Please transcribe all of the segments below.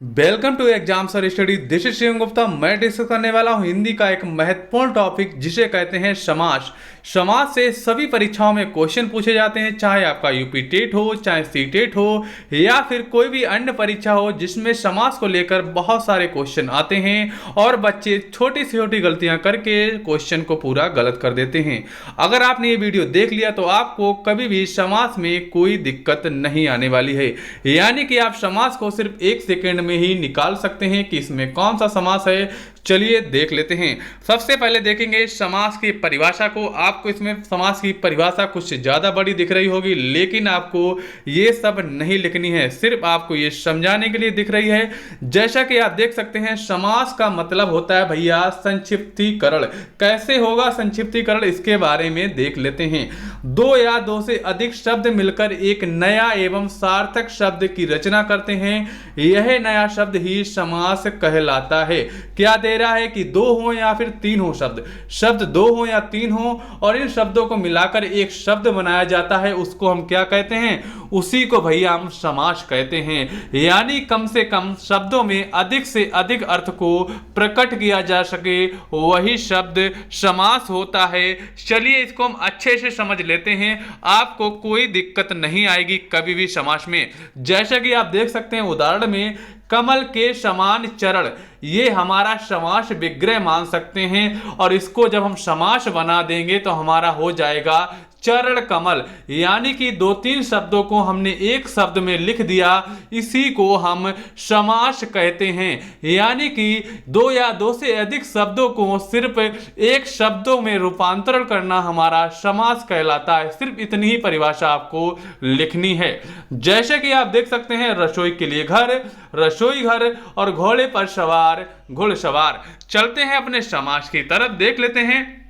Welcome to exam sir study. This is Shivam Gupta. मैं discuss करने वाला हूं हिंदी का एक महत्वपूर्ण टॉपिक जिसे कहते हैं समास। समास से सभी परीक्षाओं में क्वेश्चन पूछे जाते हैं, चाहे आपका यूपी टेट हो, चाहे सी टेट हो, या फिर कोई भी अन्य परीक्षा हो जिसमें समास को लेकर बहुत सारे क्वेश्चन आते हैं और बच्चे छोटी से छोटी गलतियां करके क्वेश्चन को पूरा गलत कर देते हैं। अगर आपने ये वीडियो देख लिया तो आपको कभी भी समास में कोई दिक्कत नहीं आने वाली है, यानी कि आप समास को सिर्फ एक सेकेंड में ही निकाल सकते हैं कि इसमें कौन सा समास है। चलिए देख लेते हैं। सबसे पहले देखेंगे समास की परिभाषा को। आपको इसमें समास की परिभाषा कुछ ज्यादा बड़ी दिख रही होगी, लेकिन आपको ये सब नहीं लिखनी है, सिर्फ आपको ये समझाने के लिए दिख रही है। जैसा कि आप देख सकते हैं, समास का मतलब होता है भैया संक्षिप्तीकरण। कैसे होगा संक्षिप्तीकरण, इसके बारे में देख लेते हैं। दो या दो से अधिक शब्द मिलकर एक नया एवं सार्थक शब्द की रचना करते हैं, यह नया शब्द ही समास कहलाता है। क्या दे रहा है कि दो हो या फिर तीन हो शब्द दो हो या तीन हो और इन शब्दों को मिलाकर एक शब्द बनाया जाता है, उसको हम क्या कहते हैं? उसी को भैया हम समास कहते हैं। यानी कम से कम शब्दों में अधिक से अधिक अर्थ को प्रकट किया जा सके, वही शब्द समास होता है। चलिए इसको हम अच्छे से समझ लेते हैं, आपको कोई दिक्कत नहीं आएगी कभी भी समास में। जैसा कि आप देख सकते हैं उदाहरण में, कमल के समान चरण, ये हमारा समास विग्रह मान सकते हैं और इसको जब हम समास बना देंगे तो हमारा हो जाएगा चरण कमल। यानी कि दो तीन शब्दों को हमने एक शब्द में लिख दिया, इसी को हम समास कहते हैं। यानी कि दो या दो से अधिक शब्दों को सिर्फ एक शब्दों में रूपांतरण करना हमारा समास कहलाता है। सिर्फ इतनी ही परिभाषा आपको लिखनी है। जैसे कि आप देख सकते हैं, रसोई के लिए घर, रसोई घर, और घोड़े पर सवार घुड़सवार। चलते हैं अपने समास की तरफ, देख लेते हैं।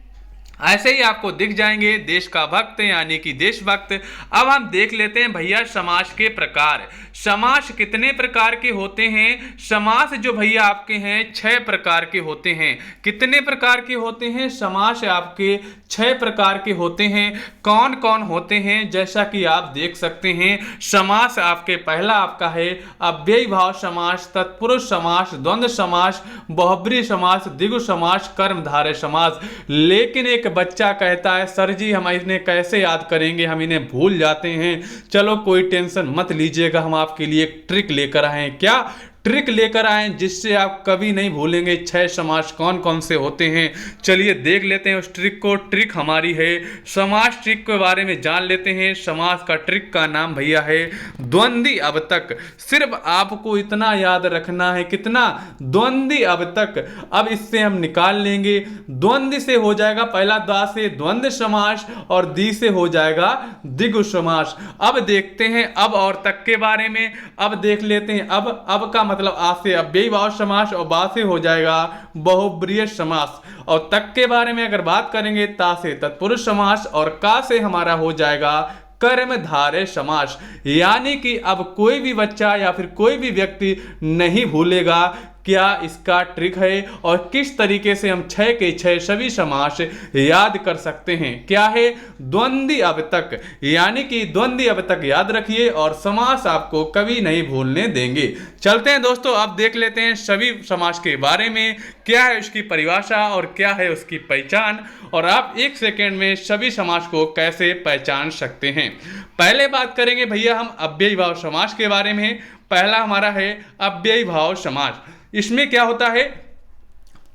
ऐसे ही आपको दिख जाएंगे देश का भक्त यानी कि देशभक्त। अब हम देख लेते हैं भैया समास के प्रकार। समास कितने प्रकार के होते हैं? समास जो भैया आपके हैं 6 प्रकार के होते हैं। कितने प्रकार के होते हैं? समास आपके 6 प्रकार के होते हैं। कौन कौन होते हैं? जैसा कि आप देख सकते हैं, समास आपके पहला आपका है अव्ययी भाव समास, तत्पुरुष समास, द्वंद्व समास, बहुब्रीहि समास, द्विगु समास, कर्मधारय समास। लेकिन एक बच्चा कहता है सर जी हम इन्हें कैसे याद करेंगे, हम इन्हें भूल जाते हैं। चलो कोई टेंशन मत लीजिएगा, हम आपके लिए एक ट्रिक लेकर आए हैं। क्या ट्रिक लेकर आए जिससे आप कभी नहीं भूलेंगे 6 समास कौन कौन से होते हैं। चलिए देख लेते हैं उस ट्रिक को। ट्रिक हमारी है, समास ट्रिक के बारे में जान लेते हैं। समास का ट्रिक का नाम भैया है द्वंद्वी अवतक। सिर्फ आपको इतना याद रखना है, कितना? द्वंद्वी अवतक। अब इससे हम निकाल लेंगे, द्वंद्व से हो जाएगा पहला दा से द्वंद्व समास और दी से हो जाएगा द्विगु समास। अब देखते हैं अब और तक के बारे में। अब देख लेते हैं, अब का मतलब आ से अव्ययी भाव समास और बा से हो जाएगा बहुब्रीहि समास। और तक के बारे में अगर बात करेंगे, ता से तत्पुरुष समास और का से हमारा हो जाएगा कर्मधारय समास। यानी कि अब कोई भी बच्चा या फिर कोई भी व्यक्ति नहीं भूलेगा क्या इसका ट्रिक है और किस तरीके से हम 6 के 6 सभी समास याद कर सकते हैं। क्या है? द्वंद्वी अवतक। यानी कि द्वंद्वी अवतक याद रखिए और समास आपको कभी नहीं भूलने देंगे। चलते हैं दोस्तों, अब देख लेते हैं सभी समास के बारे में, क्या है उसकी परिभाषा और क्या है उसकी पहचान, और आप एक सेकेंड में सभी समास को कैसे पहचान सकते हैं। पहले बात करेंगे भैया हम अव्ययी भाव समास के बारे में। पहला हमारा है अव्ययी भाव समास। इसमें क्या होता है?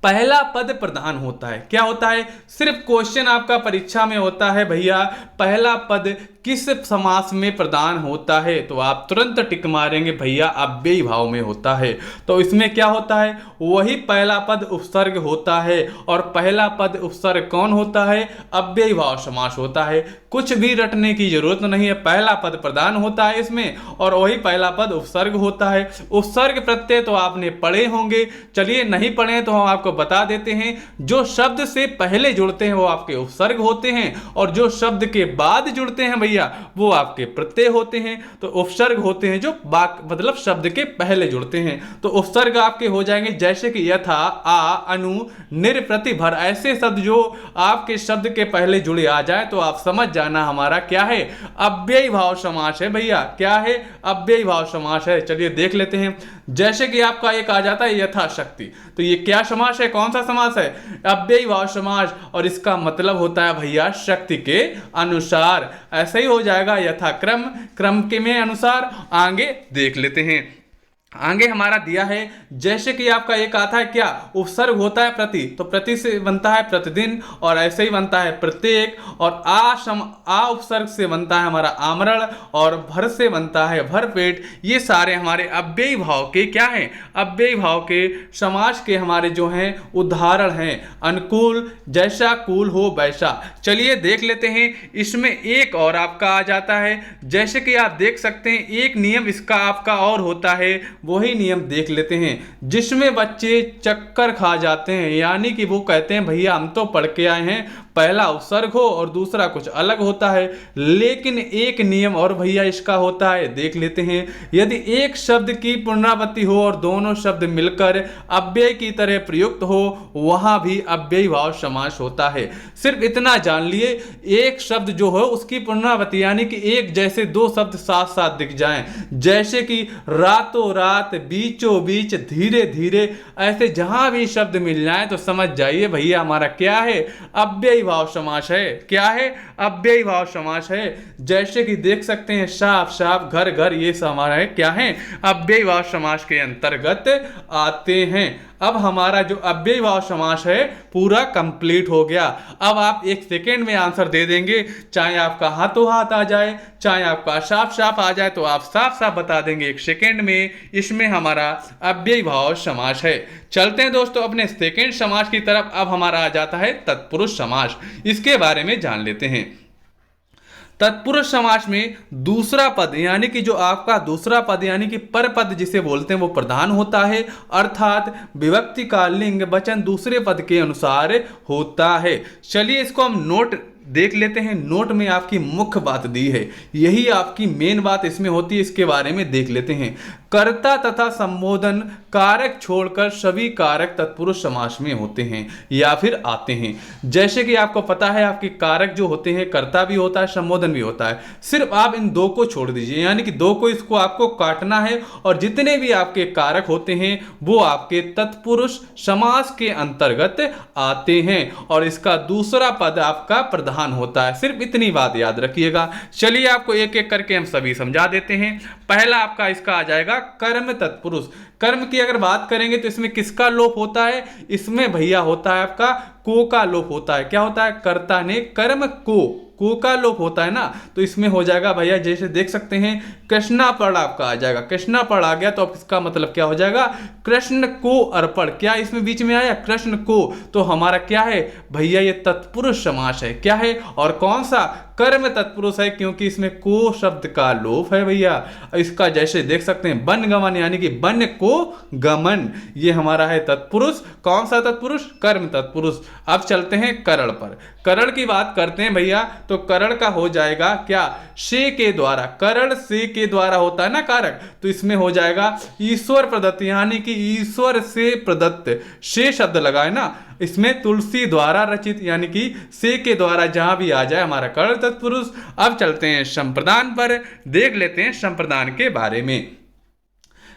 पहला पद प्रधान होता है। क्या होता है? सिर्फ क्वेश्चन आपका परीक्षा में होता है भैया पहला पद किस समास में प्रदान होता है, तो आप तुरंत टिक मारेंगे भैया अव्ययी भाव में होता है। तो इसमें क्या होता है? वही पहला पद उपसर्ग होता है। और पहला पद उपसर्ग कौन होता है? अव्ययी भाव समास होता है। कुछ भी रटने की जरूरत नहीं है, पहला पद प्रदान होता है इसमें और वही पहला पद उपसर्ग होता है। उपसर्ग प्रत्यय तो आपने पढ़े होंगे, चलिए नहीं पढ़े तो हम आपको बता देते हैं। जो शब्द से पहले जुड़ते हैं वो आपके उपसर्ग होते हैं और जो शब्द के बाद जुड़ते हैं भैया भैया वो आपके प्रत्यय होते हैं। तो उपसर्ग होते हैं जो मतलब शब्द के पहले जुड़ते हैं। तो उपसर्ग आपके हो जाएंगे जैसे कि यथा, आ, अनु, निर, प्रति, भर, ऐसे शब्द जो आपके शब्द के पहले जुड़े आ जाए तो आप समझ जाना हमारा क्या है, अव्ययी भाव समास है भैया। क्या है? अव्ययी भाव समास है। चलिए देख लेते हैं। जैसे कि आपका एक आ जाता है यथाशक्ति, तो ये क्या समास है, कौन सा समास है? अव्ययी भाव समास। और इसका मतलब होता है भैया शक्ति के अनुसार। ऐसे ही हो जाएगा यथाक्रम, क्रम के में अनुसार। आगे देख लेते हैं। आगे हमारा दिया है जैसे कि आपका एक आता है क्या, उपसर्ग होता है प्रति, तो प्रति से बनता है प्रतिदिन, और ऐसे ही बनता है प्रत्येक, और आ उपसर्ग से बनता है हमारा आमरण, और भर से बनता है भरपेट। ये सारे हमारे अव्ययी भाव के क्या हैं, अव्ययी भाव के समास के हमारे जो हैं उदाहरण हैं। अनुकूल, जैसा कूल हो वैसा। चलिए देख लेते हैं। इसमें एक और आपका आ जाता है, जैसे कि आप देख सकते हैं एक नियम इसका आपका और होता है, वही नियम देख लेते हैं। जिसमें बच्चे चक्कर खा जाते हैं, यानी कि वो कहते हैं भैया हम तो पढ़ के आए हैं पहला उपसर्ग हो और दूसरा कुछ अलग होता है, लेकिन एक नियम और भैया इसका होता है, देख लेते हैं। यदि एक शब्द की पुनरावृत्ति हो और दोनों शब्द मिलकर अव्यय की तरह प्रयुक्त हो, वहां भी अव्ययी भाव समास होता है। सिर्फ इतना जान लिए, एक शब्द जो हो उसकी पुनरावृत्ति, यानी कि एक जैसे दो शब्द साथ साथ दिख जाएं, जैसे कि रातों रात, बीचों बीच, धीरे धीरे, ऐसे जहां भी शब्द मिल जाए तो समझ जाइए भैया हमारा क्या है, अव्ययी भाव समास है। क्या है? अव्ययी भाव समास है। जैसे कि देख सकते हैं साफ साफ, घर घर, ये सब हमारा है क्या है, अव्ययी भाव समास के अंतर्गत आते हैं। अब हमारा जो अव्ययी भाव समास है पूरा कंप्लीट हो गया। अब आप एक सेकेंड में आंसर दे देंगे, चाहे आपका हाथों हाथ आ जाए, चाहे आपका साफ साफ आ जाए, तो आप साफ साफ बता देंगे एक सेकेंड में इसमें हमारा अव्ययी भाव समास है। चलते हैं दोस्तों अपने सेकेंड समास की तरफ। अब हमारा आ जाता है तत्पुरुष समास। इसके बारे में जान लेते हैं। तत्पुरुष समास में दूसरा पद, यानी कि जो आपका दूसरा पद यानी कि पर पद जिसे बोलते हैं, वो प्रधान होता है, अर्थात विभक्ति का लिंग वचन दूसरे पद के अनुसार होता है। चलिए इसको हम नोट देख लेते हैं। नोट में आपकी मुख्य बात दी है, यही आपकी मेन बात इसमें होती है, इसके बारे में देख लेते हैं। कर्ता तथा संबोधन कारक छोड़कर सभी कारक तत्पुरुष समास में होते हैं या फिर आते हैं। जैसे कि आपको पता है आपके कारक जो होते हैं, कर्ता भी होता है, संबोधन भी होता है, सिर्फ आप इन दो को छोड़ दीजिए, यानी कि दो को इसको आपको काटना है, और जितने भी आपके कारक होते हैं वो आपके तत्पुरुष समास के अंतर्गत आते हैं, और इसका दूसरा पद आपका प्रधान होता है। सिर्फ इतनी बात याद रखिएगा। चलिए आपको एक एक करके हम सभी समझा देते हैं। पहला आपका इसका आ जाएगा कर्म तत्पुरुष। कर्म की अगर बात करेंगे तो इसमें किसका लोप होता है? इसमें भैया होता है आपका को का लोप होता है। क्या होता है? कर्ता ने कर्म को का लोप होता है ना, तो इसमें हो जाएगा भैया, जैसे देख सकते हैं कृष्णापण आपका आ जाएगा। कृष्णापण आ गया तो अब इसका मतलब क्या हो जाएगा? कृष्ण को अर्पण। क्या इसमें बीच में आया? कृष्ण को, तो हमारा क्या है भैया? ये तत्पुरुष समास है। क्या है? और कौन सा? कर्म तत्पुरुष है, क्योंकि इसमें को शब्द का लोप है भैया। इसका जैसे देख सकते हैं वन गमन, यानी कि वन को गमन, ये हमारा है तत्पुरुष। कौन सा तत्पुरुष? कर्म तत्पुरुष। अब चलते हैं करण पर। करण की बात करते हैं भैया, तो करण का हो जाएगा क्या? से के द्वारा। करण से के द्वारा होता है ना कारक, तो इसमें हो जाएगा ईश्वर प्रदत्त, यानी कि ईश्वर से प्रदत्त। से शब्द लगाए ना, इसमें तुलसी द्वारा रचित, यानी कि से के द्वारा जहां भी आ जाए हमारा करण तत्पुरुष। अब चलते हैं संप्रदान पर, देख लेते हैं संप्रदान के बारे में।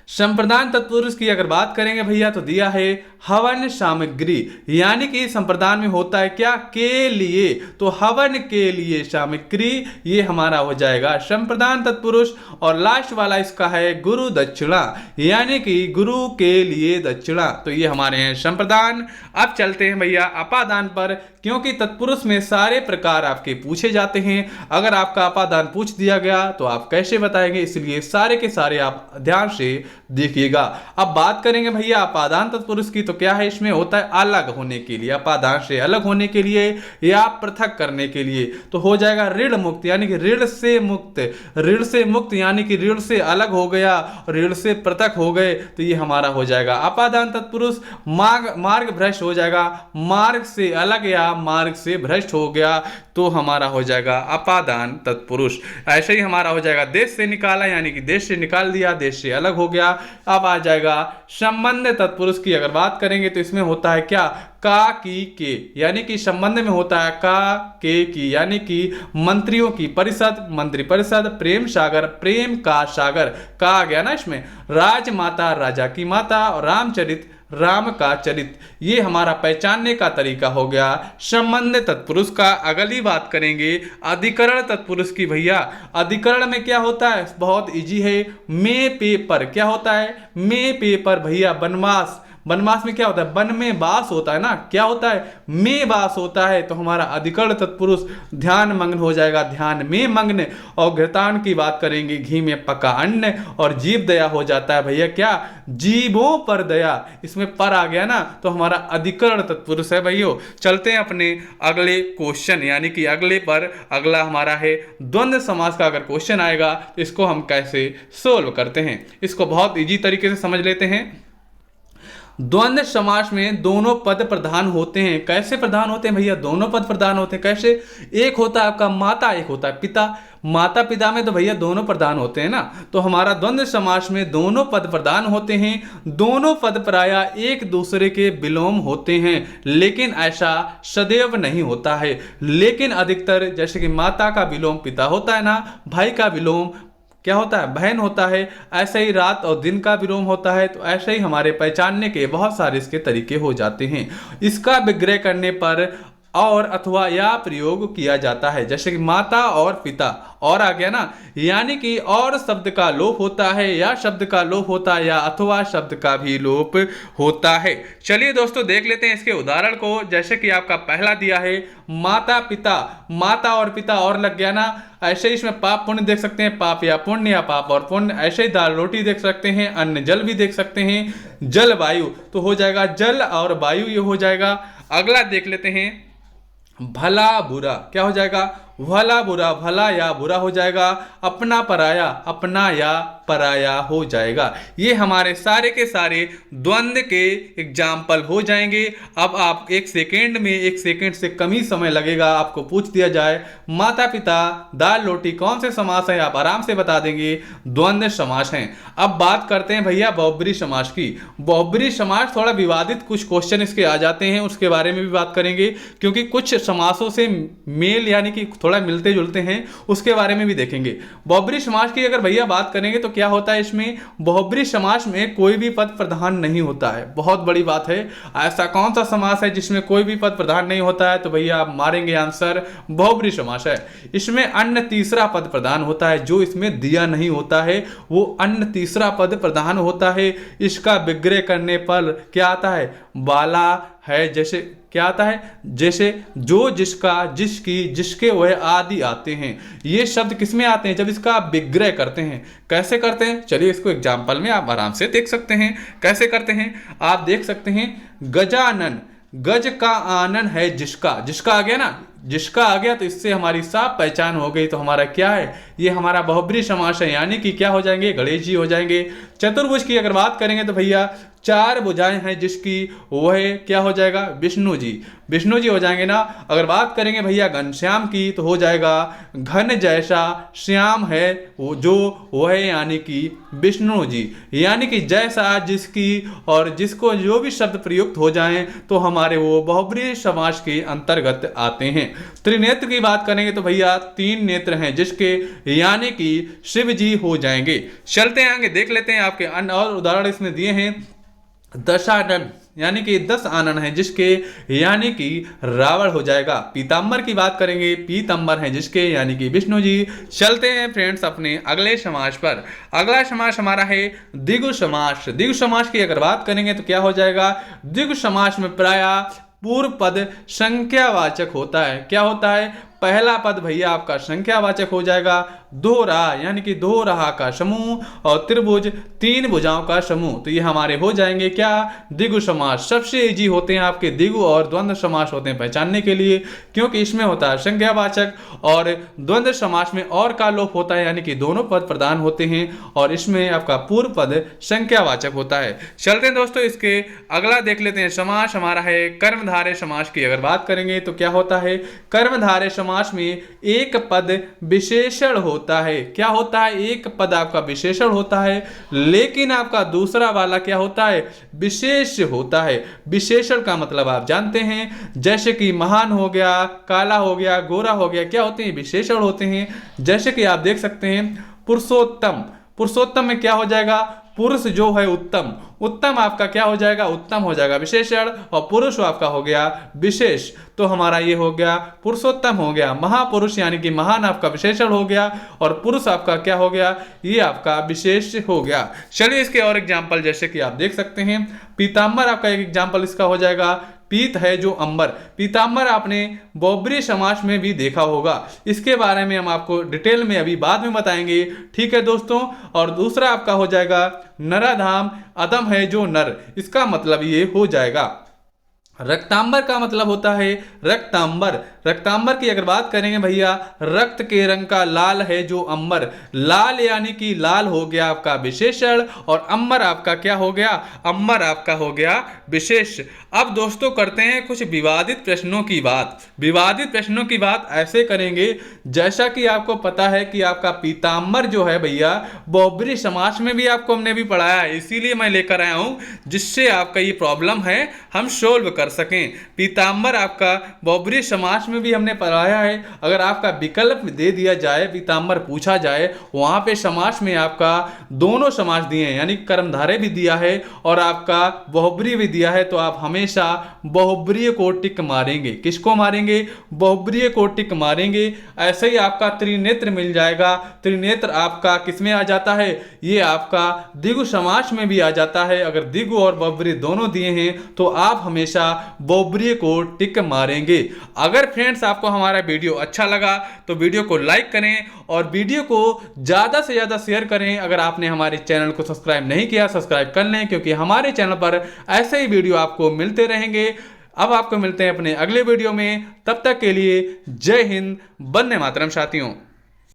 संप्रदान तत्पुरुष की अगर बात करेंगे भैया, तो दिया है हवन सामग्री, यानी कि संप्रदान में होता है क्या? के लिए, तो हवन के लिए सामग्री, ये हमारा हो जाएगा संप्रदान तत्पुरुष। और लास्ट वाला इसका है गुरु दक्षिणा, यानी कि गुरु के लिए दक्षिणा, तो ये हमारे हैं संप्रदान। अब चलते हैं भैया अपादान पर, क्योंकि तत्पुरुष में सारे प्रकार आपके पूछे जाते हैं। अगर आपका अपादान पूछ दिया गया तो आप कैसे बताएंगे, इसलिए सारे के सारे आप ध्यान से देखिएगा। अब बात करेंगे भैया अपादान तत्पुरुष की, तो क्या है इसमें होता है अलग होने के लिए, अपादान से अलग होने के लिए या पृथक करने के लिए। तो हो जाएगा ऋण मुक्त यानी कि ऋण से मुक्त, ऋण से मुक्त यानी कि ऋण से अलग हो गया, ऋण से पृथक हो गए, तो ये हमारा हो जाएगा अपादान तत्पुरुष। मार्ग भ्रष्ट हो जाएगा, मार्ग से अलग या मार्ग से भ्रष्ट हो गया तो हमारा हो जाएगा अपादान तत्पुरुष। ऐसे ही हमारा हो जाएगा देश से निकाला यानी कि देश से निकाल दिया, देश से अलग हो गया। अब आ जाएगा संबंध तत्पुरुष की अगर बात करेंगे तो इसमें होता है क्या का की के, यानी कि संबंध में होता है का के की, यानी कि मंत्रियों की परिषद, मंत्री परिषद, प्रेम सागर, प्रेम का सागर, का आ गया ना इसमें, राजमाता राजा की माता, और रामचरित राम का चरित। ये हमारा पहचानने का तरीका हो गया संबंध तत्पुरुष का। अगली बात करेंगे अधिकरण तत्पुरुष की। भैया अधिकरण में क्या होता है, बहुत इजी है, में पेपर क्या होता है, में पेपर भैया वनवास, वनवास में क्या होता है, वन में वास होता है ना, क्या होता है में वास होता है, तो हमारा अधिकरण तत्पुरुष ध्यान मग्न हो जाएगा, ध्यान में मग्न। और घृतान की बात करेंगे घी में पका अन्न, और जीव दया हो जाता है भैया क्या जीवों पर दया, इसमें पर आ गया ना, तो हमारा अधिकरण तत्पुरुष है। भैया चलते हैं अपने अगले क्वेश्चन यानी कि अगले पर। अगला हमारा है द्वंद्व समास का अगर क्वेश्चन आएगा तो इसको हम कैसे सोल्व करते हैं, इसको बहुत इजी तरीके से समझ लेते हैं। द्वंद्व समास में दोनों पद प्रधान होते हैं। कैसे प्रधान होते हैं भैया, दोनों पद प्रधान होते हैं। कैसे, एक होता है आपका माता, एक होता है पिता। माता पिता में तो भैया दोनों प्रधान होते हैं ना, तो हमारा द्वंद्व समास में दोनों पद प्रधान होते हैं। दोनों पद प्रायः एक दूसरे के विलोम होते हैं, लेकिन ऐसा सदैव नहीं होता है। लेकिन अधिकतर जैसे कि माता का विलोम पिता होता है ना, भाई का विलोम क्या होता है बहन होता है, ऐसे ही रात और दिन का विलोम होता है। तो ऐसे ही हमारे पहचानने के बहुत सारे इसके तरीके हो जाते हैं। इसका विग्रह करने पर और अथवा या प्रयोग किया जाता है, जैसे कि माता और पिता, और आ गया ना, यानी कि और शब्द का लोप होता है, या शब्द का लोप होता है, या अथवा शब्द का भी लोप होता है। चलिए दोस्तों देख लेते हैं इसके उदाहरण को। जैसे कि आपका पहला दिया है माता पिता, माता और पिता और लग गया ना, ऐसे ही इसमें पाप पुण्य देख सकते हैं, पाप या पुण्य या पाप और पुण्य। ऐसे ही दाल रोटी देख सकते हैं, अन्न जल भी देख सकते हैं, जल वायु, तो हो जाएगा जल और वायु ये हो जाएगा। अगला देख लेते हैं भला बुरा, क्या हो जाएगा भला बुरा, भला या बुरा हो जाएगा। अपना पराया, अपना या पराया हो जाएगा। ये हमारे सारे के सारे द्वंद्व के एग्जाम्पल हो जाएंगे। अब आप एक सेकेंड से कम ही समय लगेगा, आपको पूछ दिया जाए माता पिता दाल रोटी कौन से समास है, आप आराम से बता देंगे द्वंद्व समास हैं। अब बात करते हैं भैया बहुब्रीहि समास की। बहुब्रीहि समास थोड़ा विवादित, कुछ क्वेश्चन इसके आ जाते हैं, उसके बारे में भी बात करेंगे, क्योंकि कुछ समासों से मेल यानी कि थोड़ा मिलते जुलते हैं, उसके बारे में भी देखेंगे। बहुब्रीहि समास की अगर भैया बात करेंगे तो क्या होता है इसमें, बहुब्रीहि समास में कोई भी पद प्रधान नहीं होता है। बहुत बड़ी बात है, ऐसा कौन सा समास है जिसमें कोई भी पद प्रधान नहीं होता है, तो भैया आप मारेंगे आंसर बहुब्रीहि समास है। इसमें अन्य तीसरा पद प्रधान होता है, जो इसमें दिया नहीं होता है वो अन्य तीसरा पद प्रधान होता है। इसका विग्रह करने पर क्या आता है, वाला है, जैसे क्या आता है, जैसे जो जिसका जिसकी जिसके वह आदि आते हैं। ये शब्द किसमें आते हैं, जब इसका आप विग्रह करते हैं। कैसे करते हैं, चलिए इसको एग्जाम्पल में आप आराम से देख सकते हैं। कैसे करते हैं आप देख सकते हैं, गजानन, गज का आनन है जिसका, जिसका आ गया ना, जिसका आ गया तो इससे हमारी साफ पहचान हो गई। तो हमारा क्या है, ये हमारा बहुब्रीहि समास है, यानी कि क्या हो जाएंगे, गणेश जी हो जाएंगे। चतुर्भुज की अगर बात करेंगे तो भैया चार भुजाएं हैं जिसकी, वह क्या हो जाएगा, विष्णु जी, विष्णु जी हो जाएंगे ना। अगर बात करेंगे भैया घनश्याम की तो हो जाएगा घन जैसा श्याम है वो जो वह है, यानी कि विष्णु जी, यानी कि जैसा जिसकी और जिसको जो भी शब्द प्रयुक्त हो जाएं तो हमारे वो बहुब्रीहि समास के अंतर्गत आते हैं। त्रिनेत्र की बात करेंगे तो भैया तीन नेत्र हैं जिसके, यानी कि शिव जी हो जाएंगे। चलते हैं आगे देख लेते हैं आपके अन्य और उदाहरण इसमें दिए हैं। दशानन यानी कि 10 आनन है जिसके, यानी कि रावण हो जाएगा। पीताम्बर की बात करेंगे, पीताम्बर है जिसके, यानी कि विष्णु जी। चलते हैं फ्रेंड्स अपने अगले समास पर। अगला समास हमारा है द्विगु समास। द्विगु समास की अगर बात करेंगे तो क्या हो जाएगा, द्विगु समास में प्रायः पूर्व पद संख्यावाचक होता है। क्या होता है, पहला पद भैया आपका संख्यावाचक हो जाएगा। दोहरा यानी कि दो रहा का समूह, और त्रिभुज तीन भुजाओं का समूह, तो ये हमारे हो जाएंगे क्या, द्विगु समास। सबसे इजी होते हैं आपके द्विगु और द्वंद्व समास होते हैं पहचानने के लिए, क्योंकि इसमें होता है संख्यावाचक, और द्वंद्व समास में और का लोप होता है, यानी कि दोनों पद प्रधान होते हैं, और इसमें आपका पूर्व पद संख्यावाचक होता है। चलते हैं दोस्तों, इसके अगला देख लेते हैं। समास हमारा है कर्मधारय समास की अगर बात करेंगे तो क्या होता है, कर्मधारय समास में एक पद विशेषण होता है। क्या होता है, एक पद आपका विशेषण होता है, लेकिन आपका दूसरा वाला क्या होता है, विशेष होता है। विशेषण का मतलब आप जानते हैं, जैसे कि महान हो गया, काला हो गया, गोरा हो गया, क्या होते हैं, विशेषण होते हैं। जैसे कि आप देख सकते हैं पुरुषोत्तम, पुरुषोत्तम में क्या हो जाएगा, पुरुष जो है उत्तम, उत्तम आपका क्या हो जाएगा, उत्तम हो जाएगा विशेषण, और पुरुष आपका हो गया विशेष। तो हमारा ये हो गया पुरुषोत्तम हो गया, महापुरुष यानी कि महान आपका विशेषण हो गया, और पुरुष आपका क्या हो गया, ये आपका विशेष हो गया। चलिए इसके और एग्जाम्पल, जैसे कि आप देख सकते हैं पीताम्बर आपका एक एग्जाम्पल इसका हो जाएगा। पीत है जो अंबर, पीताम्बर आपने बहुब्रीहि समास में भी देखा होगा, इसके बारे में हम आपको डिटेल में अभी बाद में बताएंगे, ठीक है दोस्तों। और दूसरा आपका हो जाएगा नराधाम, अदम है जो नर, इसका मतलब ये हो जाएगा। रक्तांबर का मतलब होता है रक्तांबर, रक्तांबर की अगर बात करेंगे भैया, रक्त के रंग का लाल है जो अंबर, लाल यानी कि लाल हो गया आपका विशेषण, और अंबर आपका क्या हो गया, अंबर आपका हो गया विशेष। अब दोस्तों करते हैं कुछ विवादित प्रश्नों की बात। विवादित प्रश्नों की बात ऐसे करेंगे, जैसा कि आपको पता है कि आपका पीताम्बर जो है भैया बहुब्रीहि समास में भी आपको हमने भी पढ़ाया है, इसीलिए मैं लेकर आया हूं, जिससे आपका ये प्रॉब्लम है हम सोल्व कर सकें। पीताम्बर आपका बहुब्रीहि समास में भी हमने पढ़ाया है। अगर आपका विकल्प दे दिया जाए, पीताम्बर पूछा जाए, वहां पे समास में आपका दोनों समास दिए हैं, यानी कर्मधारय भी दिया है और आपका बहुब्रीहि भी दिया है, तो आप हमेशा बहुब्रीहि को टिक मारेंगे। किसको मारेंगे, बहुब्रीहि को टिक मारेंगे। ऐसे ही आपका त्रिनेत्र मिल जाएगा। त्रिनेत्र आपका किसमें आ जाता है, ये आपका द्विगु समास में भी आ जाता है। अगर द्विगु और बहुब्रीहि दोनों दिए हैं तो आप हमेशा बहुब्रीहि को टिक मारेंगे। अगर फ्रेंड्स आपको हमारा वीडियो अच्छा लगा तो वीडियो को लाइक करें और वीडियो को ज़्यादा से ज़्यादा शेयर करें। अगर आपने हमारे चैनल को सब्सक्राइब नहीं किया, सब्सक्राइब कर लें, क्योंकि हमारे चैनल पर ऐसे ही वीडियो आपको मिलते रहेंगे। अब आपको मिलते हैं अपने अगले वीडियो में, तब तक के लिए जय हिंद, वंदे मातरम साथियों।